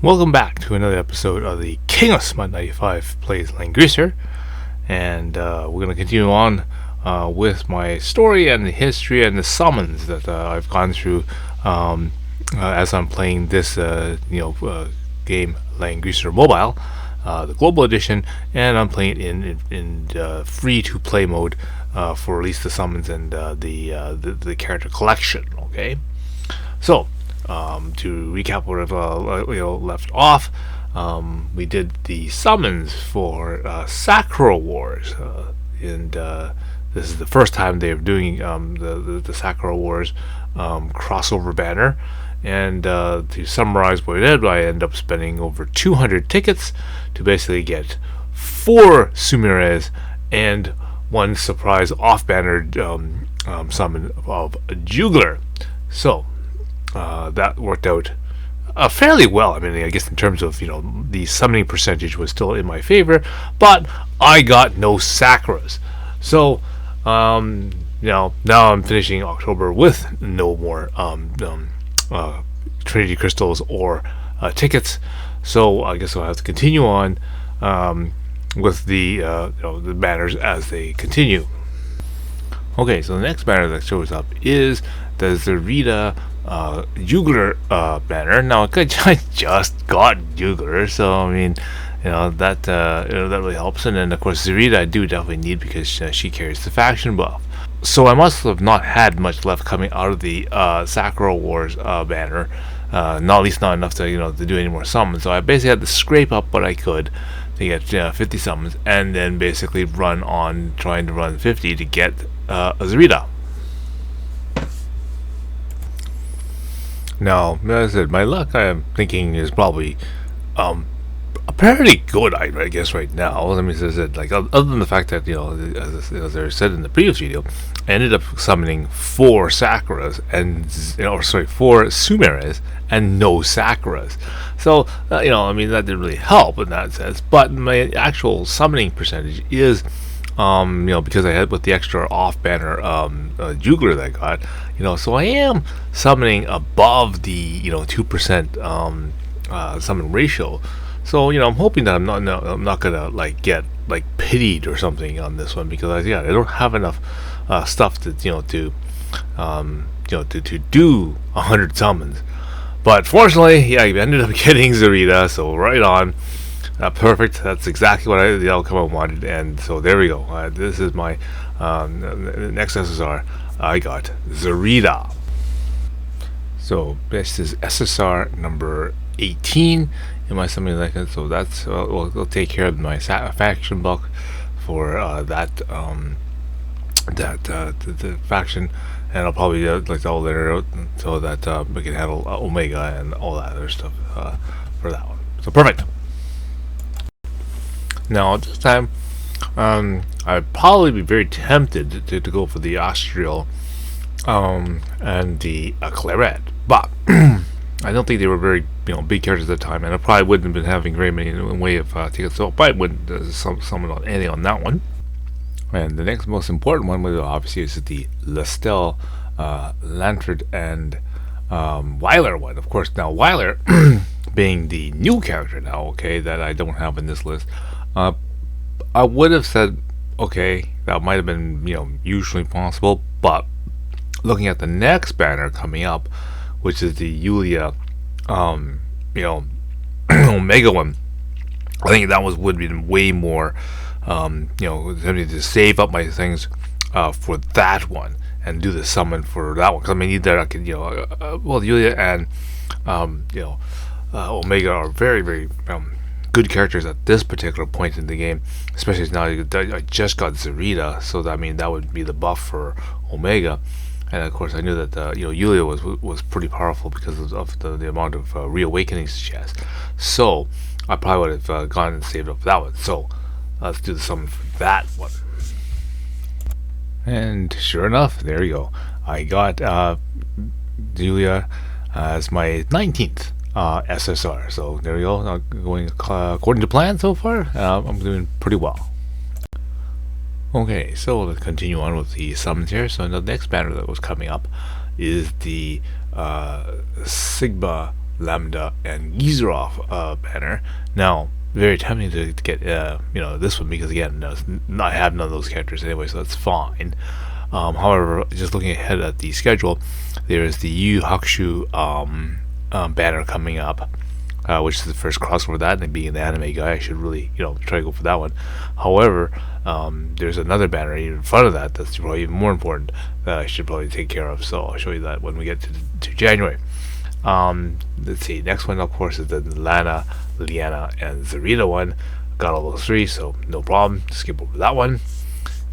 Welcome back to another episode of the King of Smut 95 Plays Langrisser, and we're going to continue on with my story and the history and the summons that I've gone through as I'm playing this game, Langrisser Mobile, the Global Edition, and I'm playing it in free-to-play mode for at least the summons and the character collection. Okay, so to recap what I've left off, we did the summons for Sakura Wars, and this is the first time they're doing the Sakura Wars crossover banner. And to summarize what I did, I ended up spending over 200 tickets to basically get 4 Sumires and 1 surprise off-banner summon of a Jugler. So that worked out fairly well. I mean, I guess in terms of the summoning percentage was still in my favor, but I got no Sakuras. So now I'm finishing October with no more Trinity crystals or tickets. So I guess I'll have to continue on with the banners as they continue. Okay, so the next banner that shows up is the Zarita Jugler banner. Now, I just got Jugler, so I mean, that really helps. And then, of course, Zarita I do definitely need because she carries the faction buff. So I must have not had much left coming out of the Sakura Wars banner. Not at least not enough to to do any more summons. So I basically had to scrape up what I could to get 50 summons, and then basically trying to run 50 to get a Zarita. Now, as I said, my luck I'm thinking is probably pretty good, I guess, right now. Let me say, like, other than the fact that as I said in the previous video, I ended up summoning 4 Sakuras and 4 Sumeres and no Sakuras. So I mean, that didn't really help in that sense. But my actual summoning percentage is because I had with the extra off-banner Jugler that I got, so I am summoning above the 2% summon ratio. So I'm hoping that I'm not gonna get pitied or something on this one, because I don't have enough stuff to do 100 summons. But fortunately, I ended up getting Zarita, so right on. Perfect. That's exactly what the outcome I wanted, and so there we go. This is my next SSR. I got Zarita. So this is SSR number 18 in my something like that. So that's we'll take care of my faction buck for the faction, and I'll probably all later out so that we can handle Omega and all that other stuff for that one. So perfect. Now this time, I'd probably be very tempted to go for the Astrial and the Claret, but I don't think they were very big characters at the time, and I probably wouldn't have been having very many in the way of tickets, so I probably wouldn't summon on anything on that one. And the next most important one, obviously, is the Lestel, Lantern, and Weiler one. Of course, now Weiler being the new character now, okay, that I don't have in this list. I would have said, okay, that might have been, usually possible, but looking at the next banner coming up, which is the Yulia, Omega one, I think that would be way more, to save up my things for that one and do the summon for that one. Because I mean, either I could, Yulia and, Omega are very, very good characters at this particular point in the game, especially now I just got Zarita, so that would be the buff for Omega. And of course I knew that Yulia was pretty powerful because of the amount of reawakenings she has. So I probably would have gone and saved up for that one. So let's do the summon for that one. And sure enough, there you go. I got Yulia as my 19th SSR. So there you go. Going according to plan so far. I'm doing pretty well. Okay, so let's continue on with the summons here. So the next banner that was coming up is the Sigma Lambda, and Gizerov banner. Now, very tempting to get this one because again, I have none of those characters anyway, so that's fine. However, just looking ahead at the schedule, there is the Yu Hakusho banner coming up, which is the first crossover of that, and being the anime guy, I should really try to go for that one. However, there's another banner in front of that that's probably even more important that I should probably take care of. So I'll show you that when we get to January. Let's see. Next one, of course, is the Lana, Liana, and Zarita one. Got all those three, so no problem. Skip over that one,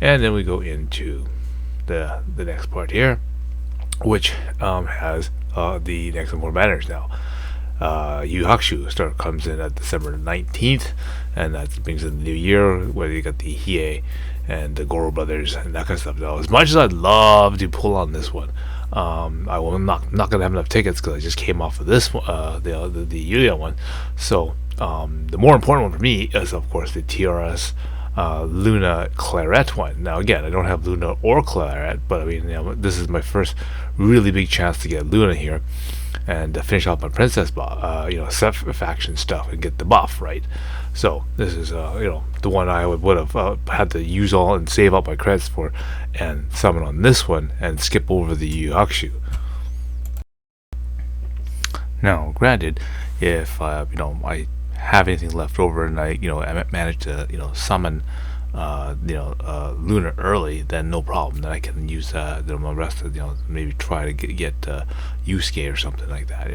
and then we go into the next part here, which has the next four banners now. Yu Hakusho comes in at December 19th, and that brings in the new year, where you got the Hiei and the Goro brothers and that kind of stuff. Now, as much as I'd love to pull on this one, I will not gonna have enough tickets because I just came off of this one, the Yulia one. So the more important one for me is, of course, the TRS Luna Claret one. Now again, I don't have Luna or Claret, but I mean, this is my first really big chance to get Luna here and finish off my princess faction stuff and get the buff right. So this is the one I would have had to use all and save up my credits for and summon on this one and skip over the Yu Hakusho. Now granted, if I have anything left over and I manage to summon Luna early, then no problem. Then I can use the rest of maybe try to get Yusuke or something like that.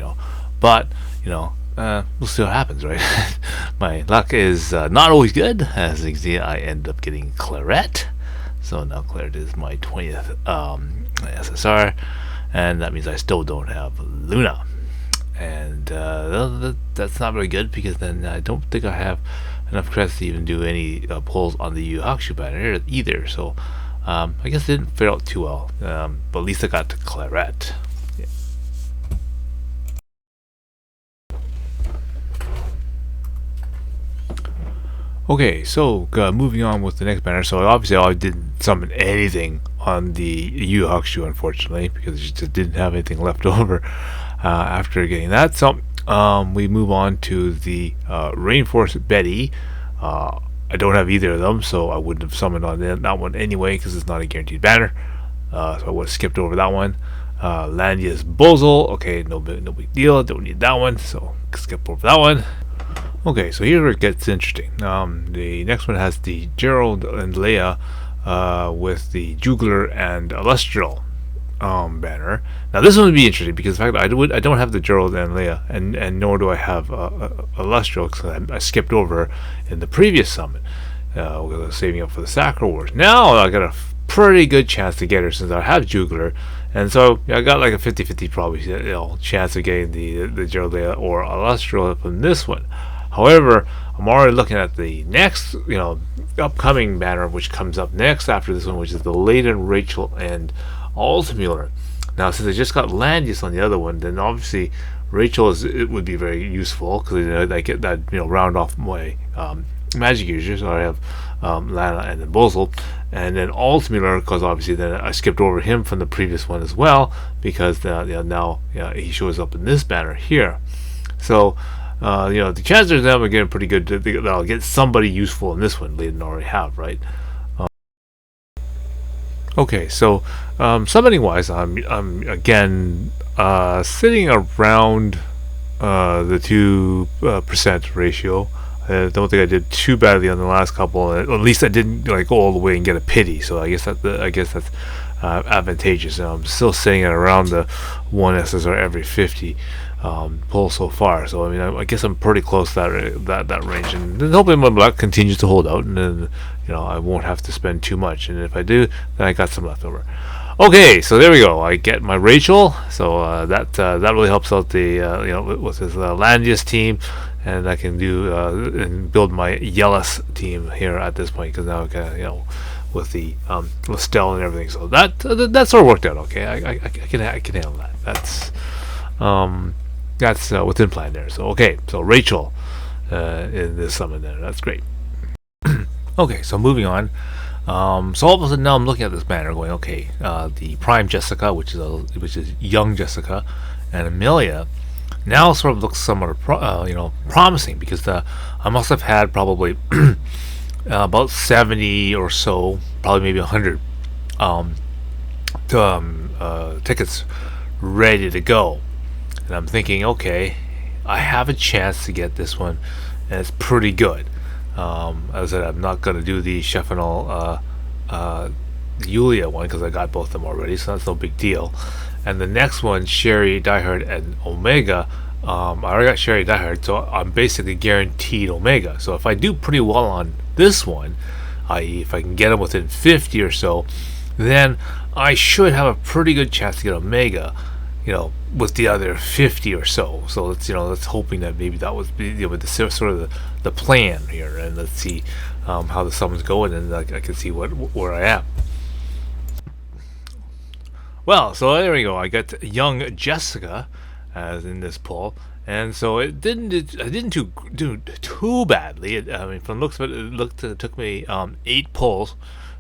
But we'll see what happens, right? My luck is not always good. As you can see, I end up getting Claret. So now Claret is my 20th SSR, and that means I still don't have Luna. And that's not very good because then I don't think I have enough credits to even do any pulls on the Yu Hakusho banner either. So I guess it didn't fare out too well, but at least I got to Claret. Yeah. Okay, so moving on with the next banner. So obviously I didn't summon anything on the Yu Hakusho, unfortunately, because it just didn't have anything left over after getting that. So we move on to the Rainforest Betty. I don't have either of them, so I wouldn't have summoned on that one anyway because it's not a guaranteed banner. So I would have skipped over that one. Landia's Bozel. Okay, no big deal. Don't need that one, so skip over that one. Okay, so here it gets interesting. The next one has the Gerald and Leia with the Jugler and Illustrial banner. Now this one would be interesting because in fact I don't have the Gerald and Leia, and nor do I have Illustrial because I skipped over in the previous summon. Saving up for the Sacro Wars. Now I got a pretty good chance to get her since I have Jugler, and so I got like a 50-50 probably chance of getting the Gerald Leia or Illustrial from this one. However, I'm already looking at the next upcoming banner which comes up next after this one, which is the Layden, Rachel, and Altamiller. Now since I just got Landius on the other one, then obviously Rachel it would be very useful because I get that round off my magic users. So I have Lana and then Bozel, and then Altamiller because obviously then I skipped over him from the previous one as well because now he shows up in this banner here. So the chances of them are getting pretty good that I'll get somebody useful in this one. They didn't already have, right? Okay, so summoning wise, I'm again sitting around the 2% ratio. I don't think I did too badly on the last couple. At least I didn't go all the way and get a pity. So I guess that's advantageous. I'm still sitting at around the 1 SSR every 50 pull so far. So I mean, I guess I'm pretty close to that range, and then hopefully my luck continues to hold out, and then I won't have to spend too much. And if I do, then I got some left over. Okay, so there we go. I get my Rachel, so that really helps out the with this Landius team, and I can do and build my Yellis team here at this point because now I can with the Lestel and everything. So that sort of worked out okay. I can handle that. That's within plan there. So okay, so Rachel in this summon there. That's great. Okay, so moving on. So all of a sudden now I'm looking at this banner going, okay, the Prime Jessica, which is young Jessica, and Amelia, Now sort of looks somewhat promising, because I must have had probably about 70 or so, probably maybe 100 um, tickets ready to go. And I'm thinking, okay, I have a chance to get this one, and it's pretty good. As I said, I'm not going to do the Cheffinol Yulia one because I got both of them already, so that's no big deal. And the next one, Sherry, Diehard, and Omega, I already got Sherry Diehard, so I'm basically guaranteed Omega. So if I do pretty well on this one, i.e., if I can get them within 50 or so, then I should have a pretty good chance to get Omega, with the other 50 or so. So let's hoping that maybe that was the sort of the plan here, and let's see how the summons go, and then I can see where I am. Well, so there we go. I got young Jessica as in this poll, and so I didn't do too badly. I mean, from the looks of it took me 8 polls,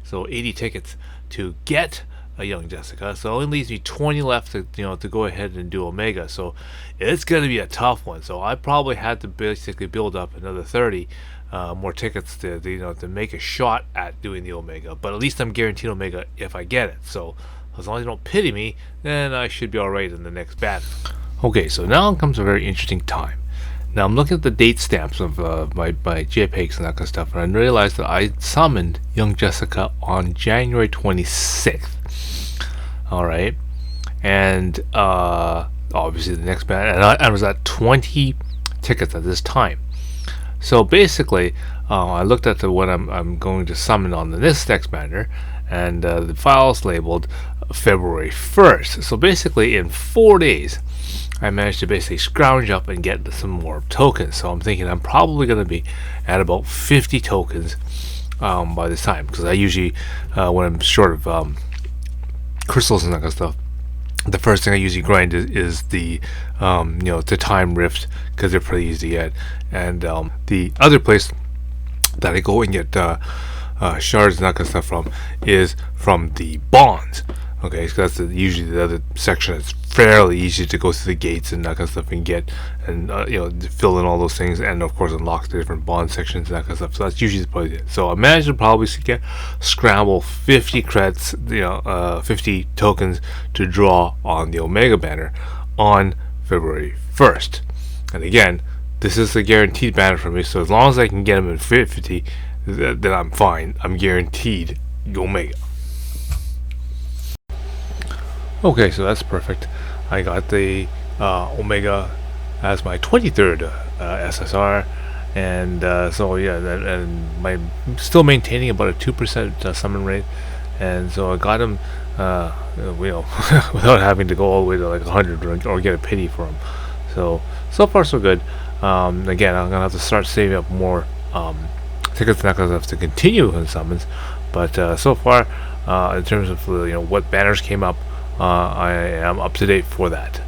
so 80 tickets to get a young Jessica. So it only leaves me 20 left to go ahead and do Omega. So it's going to be a tough one. So I probably had to basically build up another 30 more tickets to make a shot at doing the Omega. But at least I'm guaranteed Omega if I get it. So as long as you don't pity me, then I should be alright in the next battle. Okay, so now comes a very interesting time. Now I'm looking at the date stamps of my JPEGs and that kind of stuff, and I realized that I summoned young Jessica on January 26th. Alright, and obviously the next battle, and I was at 20 tickets at this time. So basically, I looked at what I'm going to summon on this next banner, and the file's labeled February 1st. So basically, in 4 days, I managed to basically scrounge up and get some more tokens. So I'm thinking I'm probably going to be at about 50 tokens by this time, because I usually, when I'm short of crystals and that kind of stuff, the first thing I usually grind is the the time rift, because they're pretty easy to get. And the other place that I go and get shards and that kind of stuff from is from the bonds. Okay, so that's usually the other section that's fairly easy to go through the gates and that kind of stuff and get, and fill in all those things, and of course unlock the different bond sections and that kind of stuff. So that's usually probably it. So I managed to probably scramble 50 credits, 50 tokens to draw on the Omega banner on February 1st. And again, this is a guaranteed banner for me, so as long as I can get them in 50, then I'm fine. I'm guaranteed Omega. Okay, so that's perfect. I got the Omega as my 23rd SSR, and so yeah, and I'm still maintaining about a 2% summon rate, and so I got him, without having to go all the way to like 100 or get a pity for him. So far so good. Again, I'm gonna have to start saving up more tickets and that kind of stuff to continue in summons, but so far, in terms of what banners came up, I am up to date for that.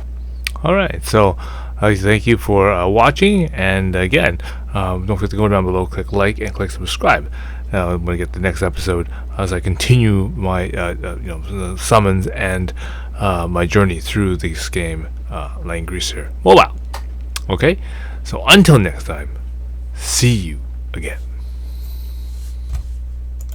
Alright, so thank you for watching, and again, don't forget to go down below, click like, and click subscribe. I'm going to get the next episode as I continue my summons and my journey through this game, Langrisser Mobile. Okay, so until next time, see you again.